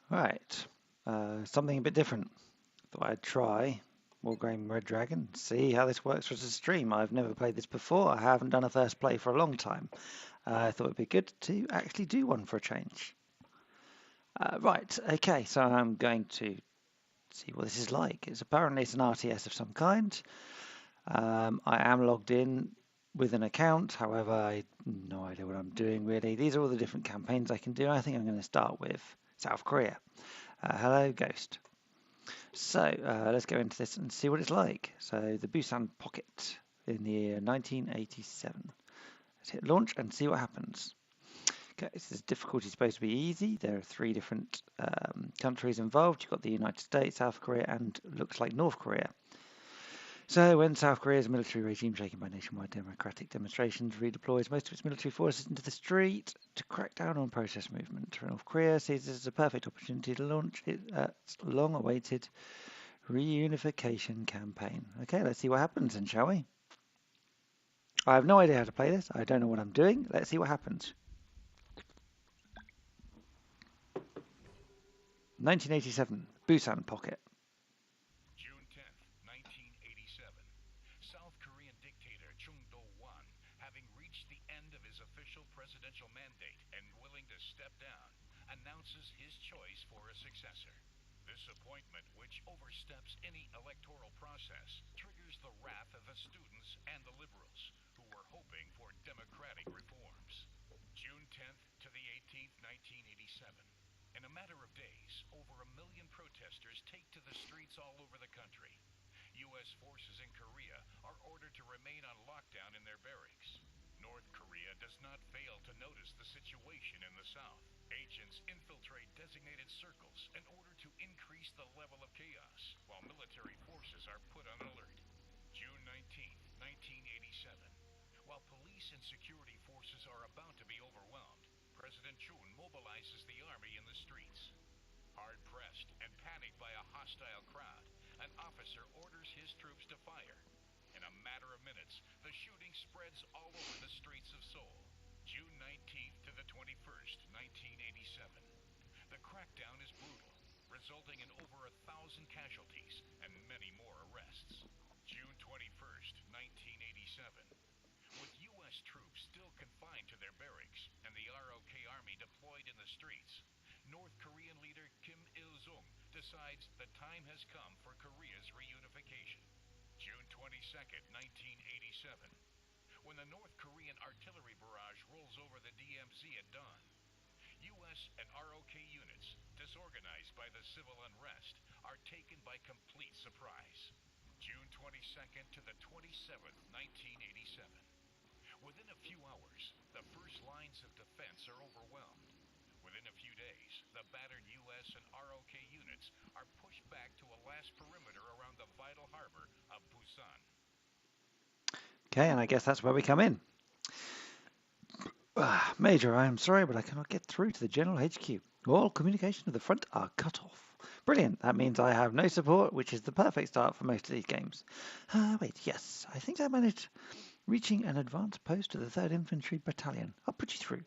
Right, something a bit different. Thought I'd try Wargame Red Dragon, see how this works as a stream. I've never played this before. I haven't done a first play for a long time. I thought it'd be good to actually do one for a change. Right, okay, so I'm going to see what this is like. Apparently it's an RTS of some kind. I am logged in with an account, however, I have no idea what I'm doing really. These are all the different campaigns I can do. I think I'm going to start with South Korea. Hello, Ghost. So let's go into this and see what it's like. So the Busan Pocket in the year 1987. Let's hit launch and see what happens. Okay, this is difficulty supposed to be easy. There are three different countries involved. You've got the United States, South Korea, and looks like North Korea. So when South Korea's military regime, shaken by nationwide democratic demonstrations, redeploys most of its military forces into the street to crack down on protest movement, North Korea sees this as a perfect opportunity to launch its long-awaited reunification campaign. Okay, let's see what happens then, shall we? I have no idea how to play this. I don't know what I'm doing. Let's see what happens. 1987, Busan Pocket. June 10th, 1987. South Korean dictator Chung Do-won, having reached the end of his official presidential mandate and willing to step down, announces his choice for a successor. This appointment, which oversteps any electoral process, triggers the wrath of the students and the liberals, who were hoping for democratic reforms. June 10th to the 18th, 1987. In a matter of days, over 1 million protesters take to the streets all over the country. U.S. forces in Korea are ordered to remain on lockdown in their barracks. North Korea does not fail to notice the situation in the south. Agents infiltrate designated circles in order to increase the level of chaos, while military forces are put on alert. June 19th, 1987. While police and security forces are about to be overwhelmed, President Chun mobilizes the army in the streets. Hard-pressed and panicked by a hostile crowd, an officer orders his troops to fire. In a matter of minutes, the shooting spreads all over the streets of Seoul. June 19th to the 21st, 1987. The crackdown is brutal, resulting in over 1,000 casualties and many more arrests. June 21st, 1987. With U.S. troops still confined to their barracks and the ROK Army deployed in the streets, North Korean leader Kim Il-sung decides the time has come for Korea's reunification. June 22nd, 1987. When the North Korean artillery barrage rolls over the DMZ at dawn, U.S. and ROK units, disorganized by the civil unrest, are taken by complete surprise. June 22nd to the 27th, 1987. Within a few hours, the first lines of defense are overwhelmed. Within a few days, the battered U.S. and ROK units are pushed back to a last perimeter around the vital harbor of Busan. Okay, and I guess that's where we come in. Major, I am sorry, but I cannot get through to the General HQ. All communication to the front are cut off. Brilliant. That means I have no support, which is the perfect start for most of these games. Wait, yes. I think I managed reaching an advanced post to the 3rd Infantry Battalion. I'll put you through.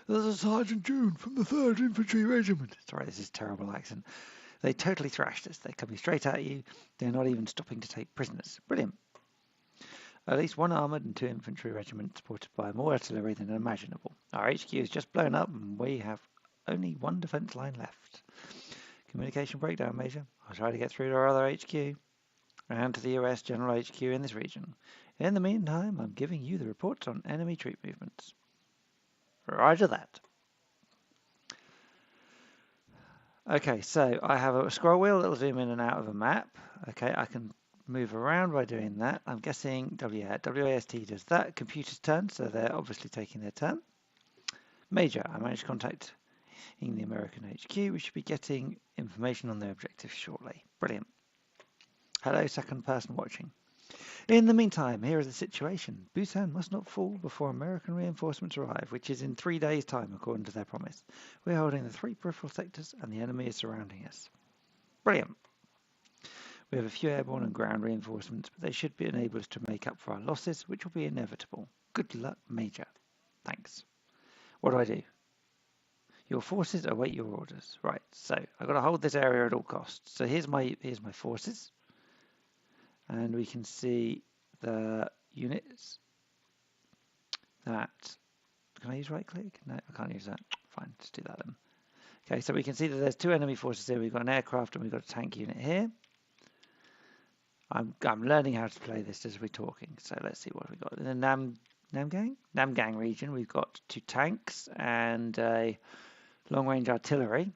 There's a Sergeant June from the 3rd Infantry Regiment. Sorry, this is a terrible accent. They totally thrashed us. They're coming straight at you. They're not even stopping to take prisoners. Brilliant. At least one armoured and 2 infantry regiments supported by more artillery than imaginable. Our HQ is just blown up and we have only one defence line left. Communication breakdown, Major. I'll try to get through to our other HQ and to the US General HQ in this region. In the meantime, I'm giving you the reports on enemy troop movements. Roger that. Okay, so I have a scroll wheel that will zoom in and out of a map. Okay, I can move around by doing that. I'm guessing WASD does that. Computer's turn, so they're obviously taking their turn. Major, I managed to contact the American HQ. We should be getting information on their objectives shortly. Brilliant. Hello, second person watching. In the meantime, here is the situation. Busan must not fall before American reinforcements arrive, which is in 3 days' time, according to their promise. We're holding the 3 peripheral sectors, and the enemy is surrounding us. Brilliant. We have a few airborne and ground reinforcements, but they should enable us to make up for our losses, which will be inevitable. Good luck, Major. Thanks. What do I do? Your forces await your orders. Right, so I've got to hold this area at all costs. So here's my forces, and we can see the units that. Can I use right click? No, I can't use that. Fine, just do that then. Okay, so we can see that there's two enemy forces here. We've got an aircraft and we've got a tank unit here. I'm learning how to play this as we're talking. So let's see what we've got. In the Namgang region, we've got two tanks and a long-range artillery.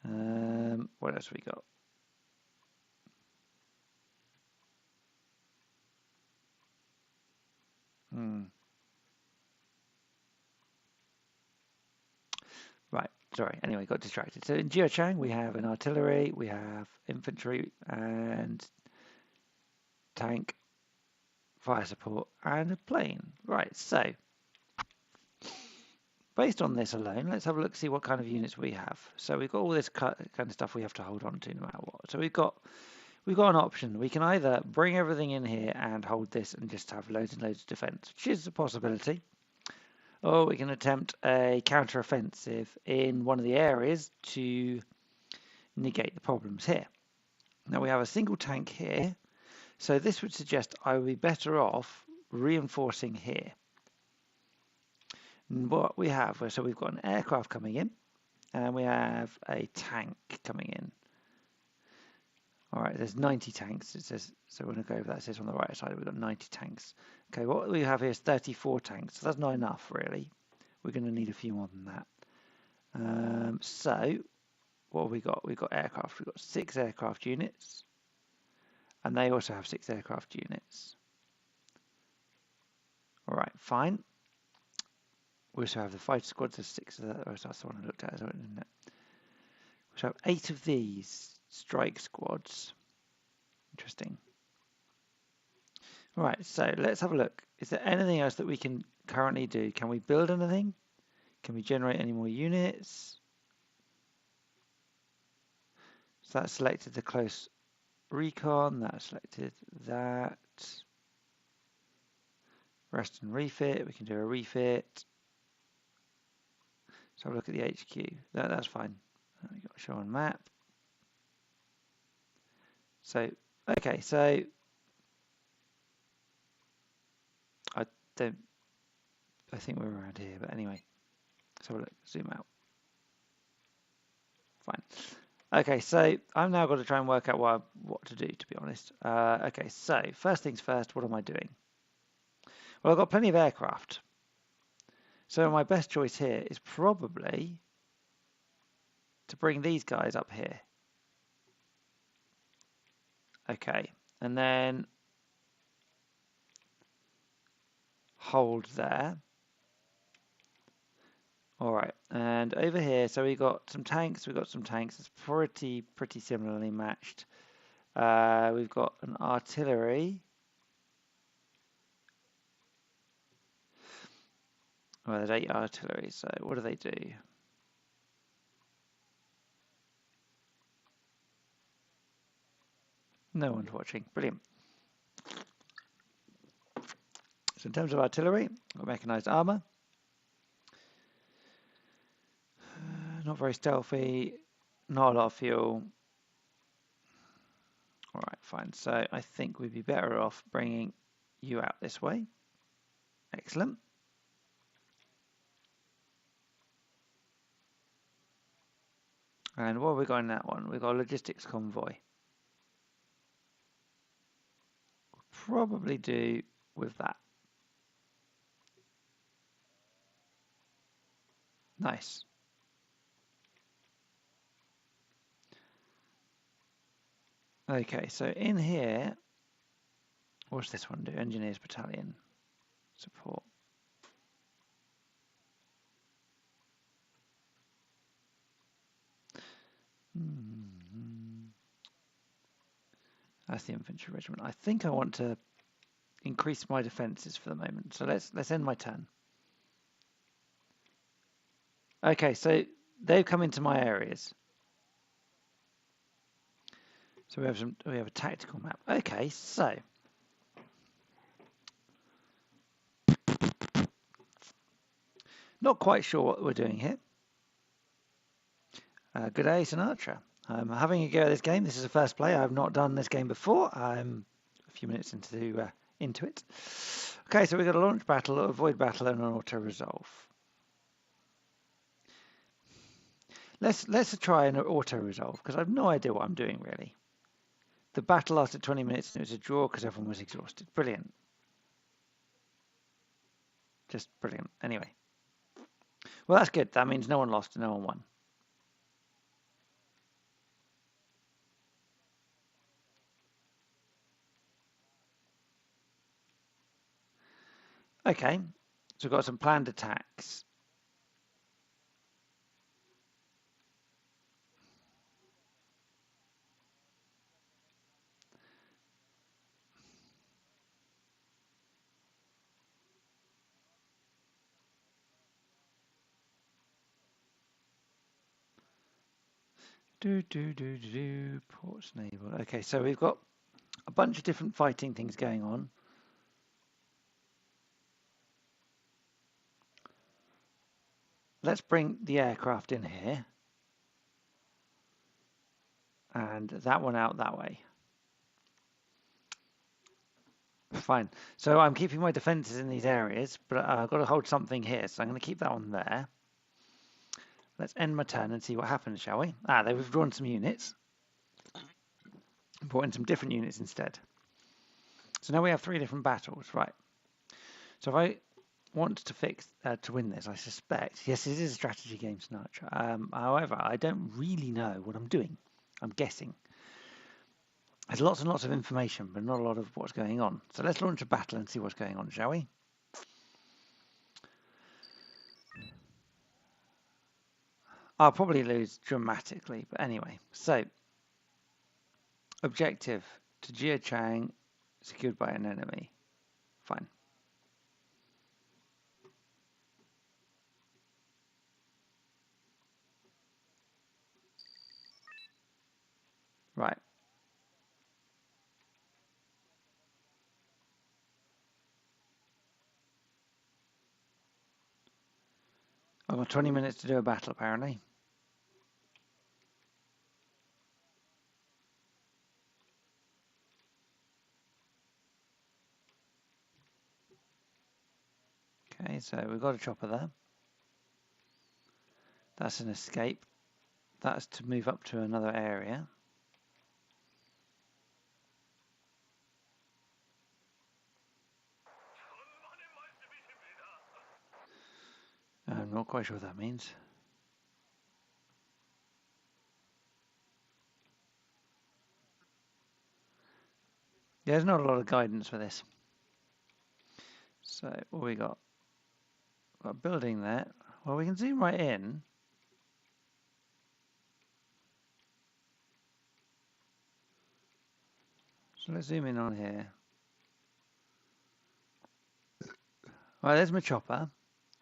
What else have we got? Right, sorry. Anyway, got distracted. So in Jiuchang, we have an artillery, we have infantry and tank, fire support, and a plane. Right, so based on this alone, let's have a look, see what kind of units we have. So we've got all this kind of stuff we have to hold on to no matter what. So we've got an option. We can either bring everything in here and hold this and just have loads and loads of defense, which is a possibility. Or we can attempt a counter-offensive in one of the areas to negate the problems here. Now we have a single tank here, so this would suggest I would be better off reinforcing here. And what we have, so we've got an aircraft coming in, and we have a tank coming in. All right, there's 90 tanks. It says, so we're going to go over that. It says on the right side we've got 90 tanks. Okay, what we have here is 34 tanks. So that's not enough, really. We're going to need a few more than that. So what have we got? We've got aircraft. We've got 6 aircraft units, and they also have 6 aircraft units. All right, fine. We also have the fighter squads. There's 6 of that. Oh, that's the one I looked at, isn't it? We have 8 of these strike squads. Interesting. All right, so let's have a look. Is there anything else that we can currently do? Can we build anything? Can we generate any more units? So that selected the close recon. That selected that. Rest and refit. We can do a refit. So have a look at the HQ. That's fine. We've got show on map. So, okay, so I think we're around here, but anyway, let's have a look, zoom out. Fine. Okay, so I've now got to try and work out what to do, to be honest. Okay, so first things first, what am I doing? Well, I've got plenty of aircraft. So my best choice here is probably to bring these guys up here. Okay, and then hold there. All right, and over here, so we've got some tanks. It's pretty similarly matched. We've got an artillery. Well, there's 8 artillery, so what do they do? No one's watching. Brilliant. So in terms of artillery, we've got mechanized armor. Not very stealthy, not a lot of fuel. All right, fine. So I think we'd be better off bringing you out this way. Excellent. And what have we got in that one? We've got a logistics convoy. We'll probably do with that. Nice. Okay, so in here, what's this one do? Engineers Battalion support. That's the infantry regiment. I think I want to increase my defences for the moment. So let's end my turn. Okay, so they've come into my areas. So we have a tactical map. Okay, so Not quite sure what we're doing here. Good day, Sinatra. I'm having a go at this game. This is the first play. I've not done this game before. I'm a few minutes into it. Okay, so we've got a launch battle, a avoid battle, and an auto resolve. Let's try an auto resolve because I've no idea what I'm doing really. The battle lasted 20 minutes and it was a draw because everyone was exhausted. Brilliant. Just brilliant. Anyway. Well, that's good. That means no one lost and no one won. Okay, so we've got some planned attacks. Ports naval. Okay, so we've got a bunch of different fighting things going on. Let's bring the aircraft in here. And that one out that way. Fine. So I'm keeping my defences in these areas, but I've got to hold something here. So I'm going to keep that one there. Let's end my turn and see what happens, shall we? They've withdrawn some units. Brought in some different units instead. So now we have 3 different battles, right? So if I want to to win this, I suspect, yes, it is a strategy game, Sinatra. However, I don't really know what I'm doing. I'm guessing. There's lots and lots of information, but not a lot of what's going on. So let's launch a battle and see what's going on, shall we? I'll probably lose dramatically, but anyway. So, objective to Jiachang, secured by an enemy. Fine. Right. I've got 20 minutes to do a battle, apparently. Okay, so we've got a chopper there. That's an escape. That's to move up to another area. I'm not quite sure what that means. There's not a lot of guidance for this. So what we got? We've got a building there. Well, we can zoom right in. So let's zoom in on here. Right, there's my chopper.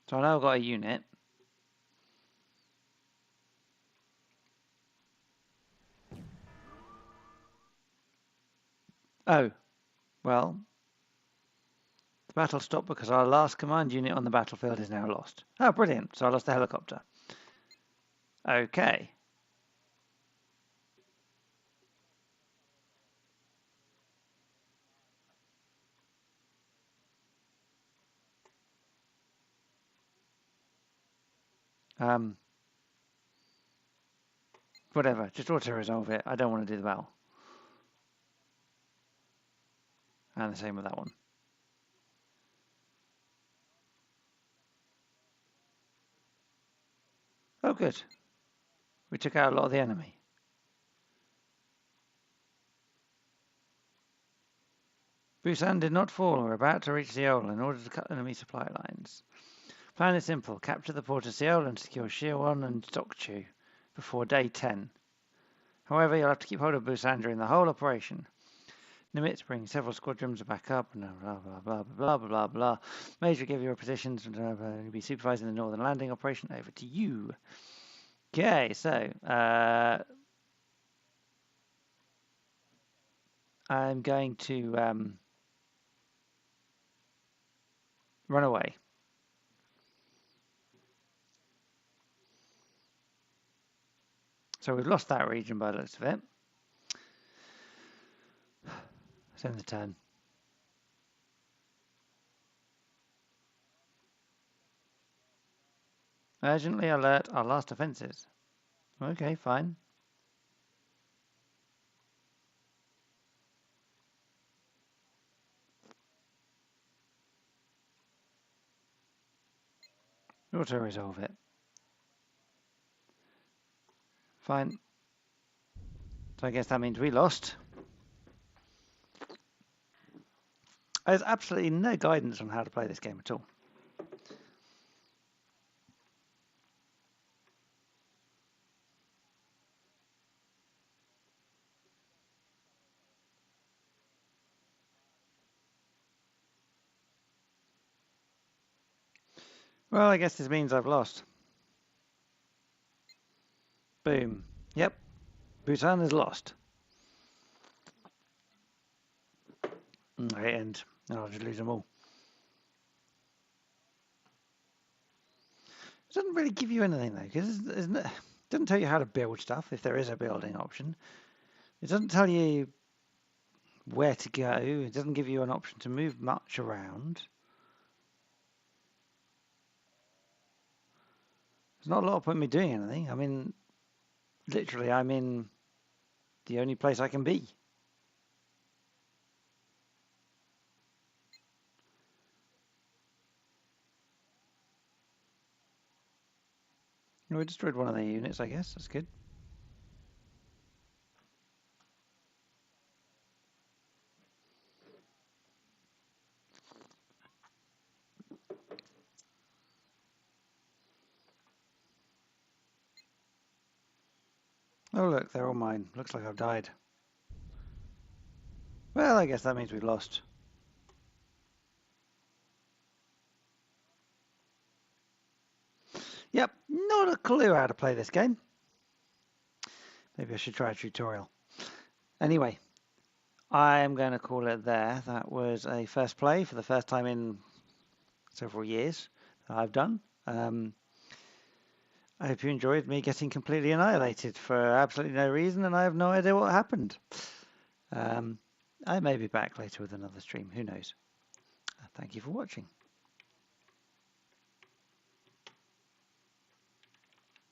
So I know I've got a unit. Oh, well, the battle stopped because our last command unit on the battlefield is now lost. Oh, brilliant. So I lost the helicopter. Okay. Whatever. Just auto-resolve it. I don't want to do the battle. And the same with that one. Oh, good. We took out a lot of the enemy. Busan did not fall. We're about to reach Seoul in order to cut enemy supply lines. Plan is simple. Capture the port of Seoul and secure Shirwon and Tokchu before day 10. However, you'll have to keep hold of Busan during the whole operation. Nimitz bring several squadrons back up, and blah, blah, blah, blah, blah, blah, blah. Major, give your positions, and you'll be supervising the northern landing operation. Over to you. Okay, so I'm going to run away. So we've lost that region by the looks of it. It's in the turn. Urgently alert our last defences. Okay, fine. Auto-resolve it. Fine. So I guess that means we lost. There's absolutely no guidance on how to play this game at all. Well, I guess this means I've lost. Boom. Yep. Bhutan is lost. And I'll just lose them all. It doesn't really give you anything though, because it doesn't tell you how to build stuff if there is a building option. It doesn't tell you where to go. It doesn't give you an option to move much around. There's not a lot of point in me doing anything. I mean, literally, I'm in the only place I can be. We destroyed one of their units, I guess. That's good. Oh, look, they're all mine. Looks like I've died. Well, I guess that means we've lost. Yep, not a clue how to play this game. Maybe I should try a tutorial. Anyway, I am going to call it there. That was a first play for the first time in several years that I've done. I hope you enjoyed me getting completely annihilated for absolutely no reason, and I have no idea what happened. I may be back later with another stream. Who knows? Thank you for watching.